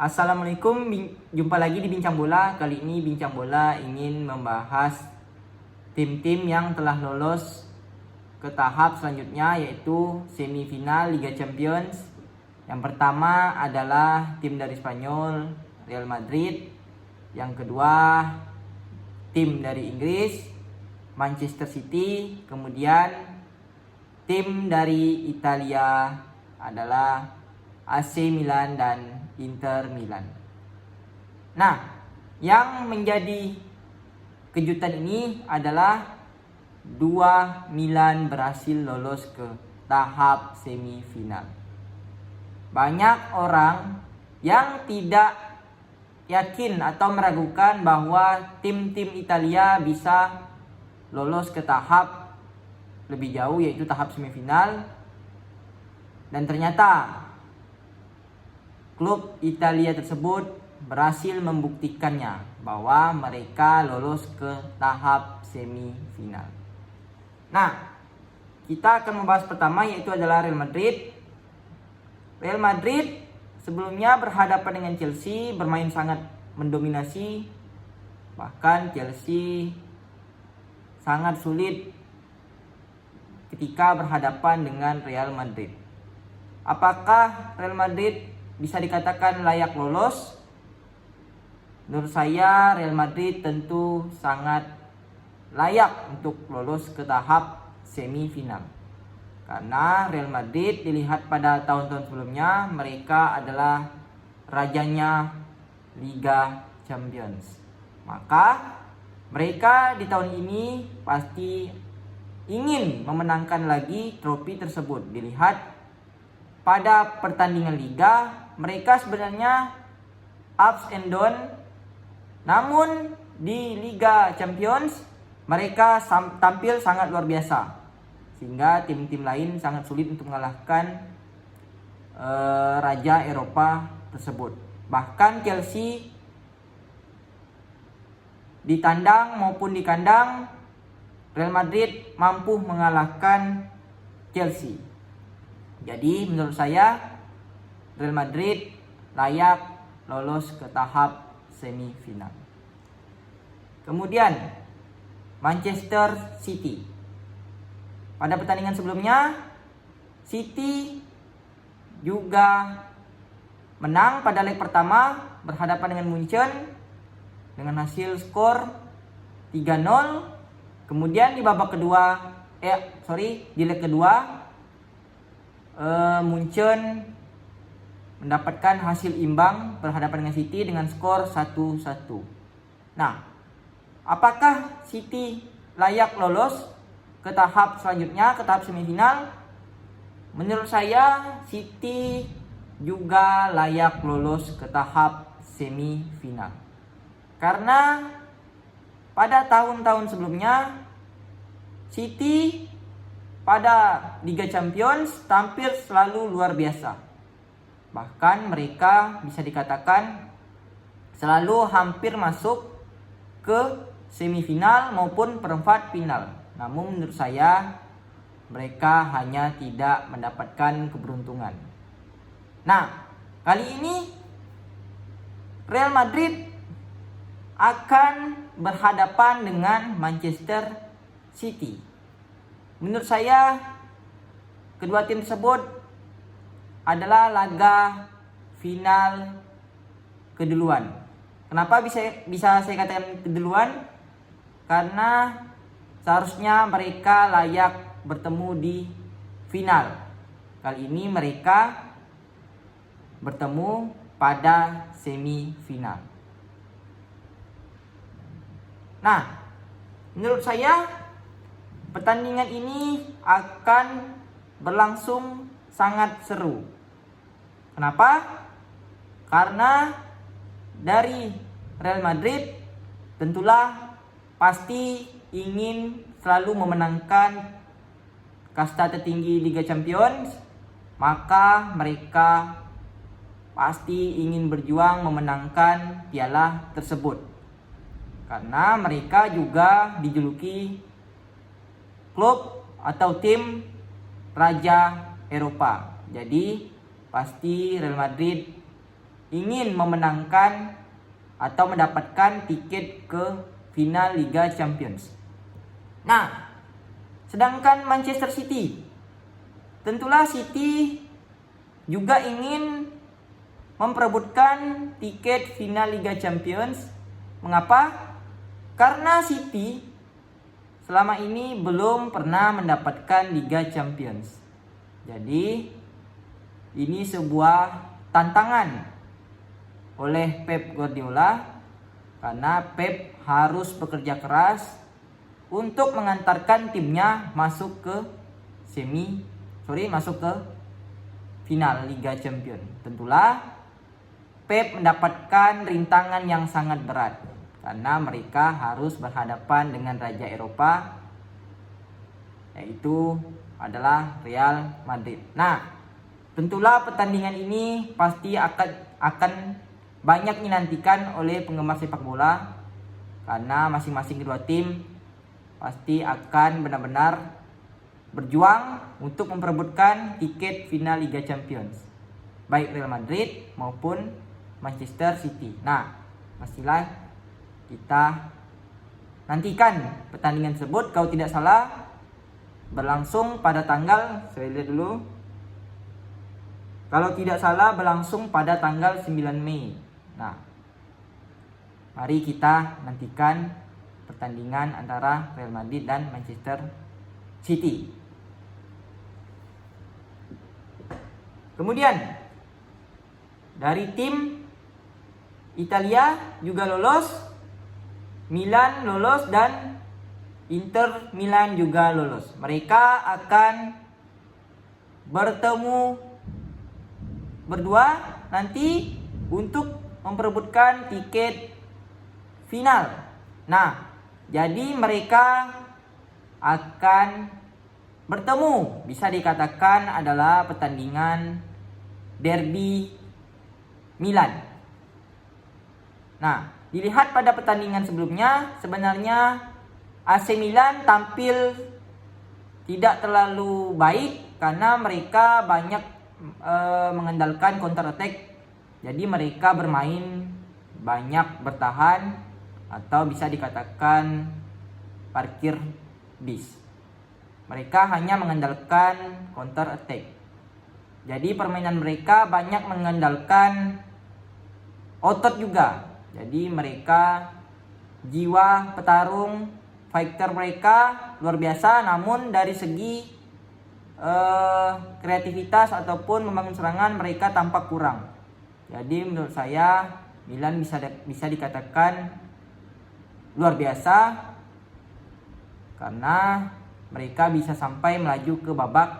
Assalamualaikum, jumpa lagi di Bincang Bola. Kali ini Bincang Bola ingin membahas tim-tim yang telah lolos ke tahap selanjutnya, yaitu semifinal Liga Champions. Yang pertama adalah tim dari Spanyol, Real Madrid. Yang kedua tim dari Inggris, Manchester City. Kemudian tim dari Italia adalah AC Milan dan Inter Milan. Nah, yang menjadi kejutan ini adalah dua Milan berhasil lolos ke tahap semifinal. Banyak orang yang tidak yakin atau meragukan bahwa tim-tim Italia bisa lolos ke tahap lebih jauh, yaitu tahap semifinal. Dan ternyata klub Italia tersebut berhasil membuktikannya bahwa mereka lolos ke tahap semifinal. Nah, kita akan membahas pertama, yaitu adalah Real Madrid. Real Madrid sebelumnya berhadapan dengan Chelsea, bermain sangat mendominasi. Bahkan Chelsea sangat sulit ketika berhadapan dengan Real Madrid. Apakah Real Madrid bisa dikatakan layak lolos? Menurut saya Real Madrid tentu sangat layak untuk lolos ke tahap semifinal. Karena Real Madrid dilihat pada tahun-tahun sebelumnya, mereka adalah rajanya Liga Champions. Maka mereka di tahun ini pasti ingin memenangkan lagi trofi tersebut. Dilihat pada pertandingan Liga, mereka sebenarnya ups and down. Namun di Liga Champions mereka tampil sangat luar biasa, sehingga tim-tim lain sangat sulit untuk mengalahkan raja Eropa tersebut. Bahkan Chelsea di tandang maupun di kandang, Real Madrid mampu mengalahkan Chelsea. Jadi menurut saya Real Madrid layak lolos ke tahap semifinal. Kemudian Manchester City. Pada pertandingan sebelumnya City juga menang pada leg pertama berhadapan dengan Munchen dengan hasil skor 3-0. Kemudian di babak kedua di leg kedua Munchen mendapatkan hasil imbang berhadapan dengan City dengan skor 1-1. Nah, apakah City layak lolos ke tahap selanjutnya, ke tahap semifinal? Menurut saya City juga layak lolos ke tahap semifinal. Karena pada tahun-tahun sebelumnya City pada Liga Champions tampil selalu luar biasa. Bahkan mereka bisa dikatakan selalu hampir masuk ke semifinal maupun perempat final. Namun menurut saya mereka hanya tidak mendapatkan keberuntungan. Nah, kali ini Real Madrid akan berhadapan dengan Manchester City. Menurut saya kedua tim tersebut adalah laga final keduluan. Kenapa bisa saya katakan keduluan? Karena seharusnya mereka layak bertemu di final. Kali ini mereka bertemu pada semifinal. Nah, menurut saya pertandingan ini akan berlangsung sangat seru. Kenapa? Karena dari Real Madrid tentulah pasti ingin selalu memenangkan kasta tertinggi Liga Champions. Maka mereka pasti ingin berjuang memenangkan piala tersebut. Karena mereka juga dijuluki klub atau tim raja Eropa. Jadi pasti Real Madrid ingin memenangkan atau mendapatkan tiket ke final Liga Champions. Nah, sedangkan Manchester City, tentulah City juga ingin memperebutkan tiket final Liga Champions. Mengapa? Karena City selama ini belum pernah mendapatkan Liga Champions. Jadi ini sebuah tantangan oleh Pep Guardiola, karena Pep harus bekerja keras untuk mengantarkan timnya masuk ke masuk ke final Liga Champions. Tentulah Pep mendapatkan rintangan yang sangat berat, karena mereka harus berhadapan dengan Raja Eropa, yaitu adalah Real Madrid. Nah, tentulah pertandingan ini pasti akan banyak dinantikan oleh penggemar sepak bola, karena masing-masing kedua tim pasti akan benar-benar berjuang untuk memperebutkan tiket final Liga Champions, baik Real Madrid maupun Manchester City. Nah, pastilah kita nantikan pertandingan tersebut. Kalau tidak salah berlangsung pada tanggal, saya lihat dulu, kalau tidak salah berlangsung pada tanggal 9 Mei. Nah, mari kita nantikan pertandingan antara Real Madrid dan Manchester City. Kemudian dari tim Italia juga lolos, Milan lolos, dan Inter Milan juga lolos. Mereka akan bertemu berdua nanti untuk memperebutkan tiket final. Nah, jadi mereka akan bertemu, bisa dikatakan adalah pertandingan derby Milan. Nah, dilihat pada pertandingan sebelumnya, sebenarnya AC Milan tampil tidak terlalu baik karena mereka banyak mengandalkan counter attack. Jadi mereka bermain banyak bertahan, atau bisa dikatakan parkir bis. Mereka hanya mengandalkan counter attack. Jadi permainan mereka banyak mengandalkan otot juga. Jadi mereka, jiwa petarung, fighter mereka luar biasa, namun dari segi kreativitas ataupun membangun serangan mereka tampak kurang. Jadi menurut saya Milan bisa dikatakan luar biasa, karena mereka bisa sampai melaju ke babak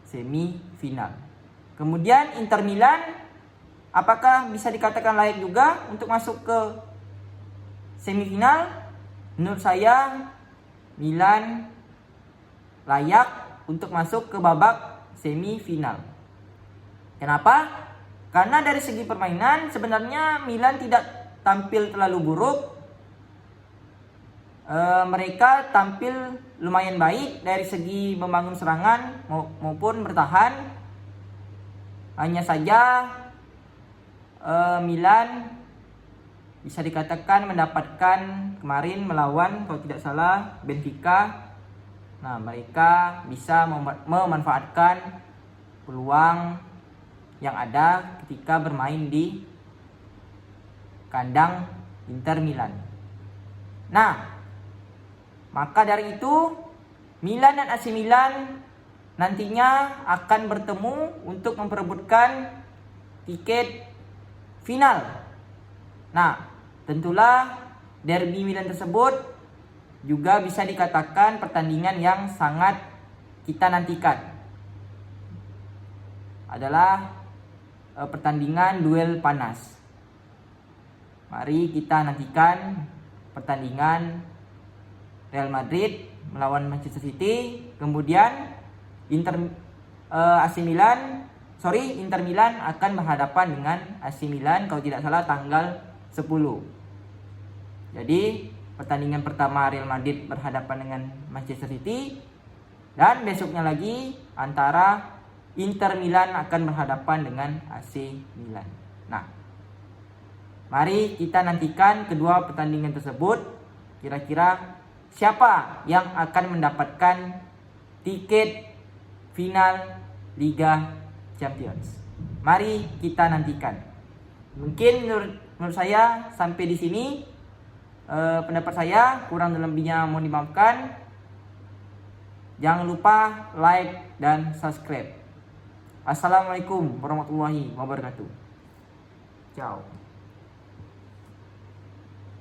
semifinal. Kemudian Inter Milan, apakah bisa dikatakan layak juga untuk masuk ke semifinal? Menurut saya Milan layak untuk masuk ke babak semifinal. Kenapa? Karena dari segi permainan sebenarnya Milan tidak tampil terlalu buruk. Mereka tampil lumayan baik dari segi membangun serangan maupun bertahan. Hanya saja Milan bisa dikatakan mendapatkan kemarin melawan, kalau tidak salah, Benfica. Nah, mereka bisa memanfaatkan peluang yang ada ketika bermain di kandang Inter Milan. Nah, maka dari itu Milan dan AC Milan nantinya akan bertemu untuk memperebutkan tiket final. Nah, tentulah derby Milan tersebut juga bisa dikatakan pertandingan yang sangat kita nantikan. Adalah pertandingan duel panas. Mari kita nantikan pertandingan Real Madrid melawan Manchester City, kemudian Inter Milan akan berhadapan dengan AC Milan kalau tidak salah tanggal 10. Jadi pertandingan pertama Real Madrid berhadapan dengan Manchester City, dan besoknya lagi antara Inter Milan akan berhadapan dengan AC Milan. Nah, mari kita nantikan kedua pertandingan tersebut. Kira-kira siapa yang akan mendapatkan tiket final Liga Champions? Mari kita nantikan. Mungkin menurut saya sampai di sini pendapat saya, kurang dan lebihnya mohon dimaafkan. Jangan lupa like dan subscribe. Assalamualaikum warahmatullahi wabarakatuh. Ciao.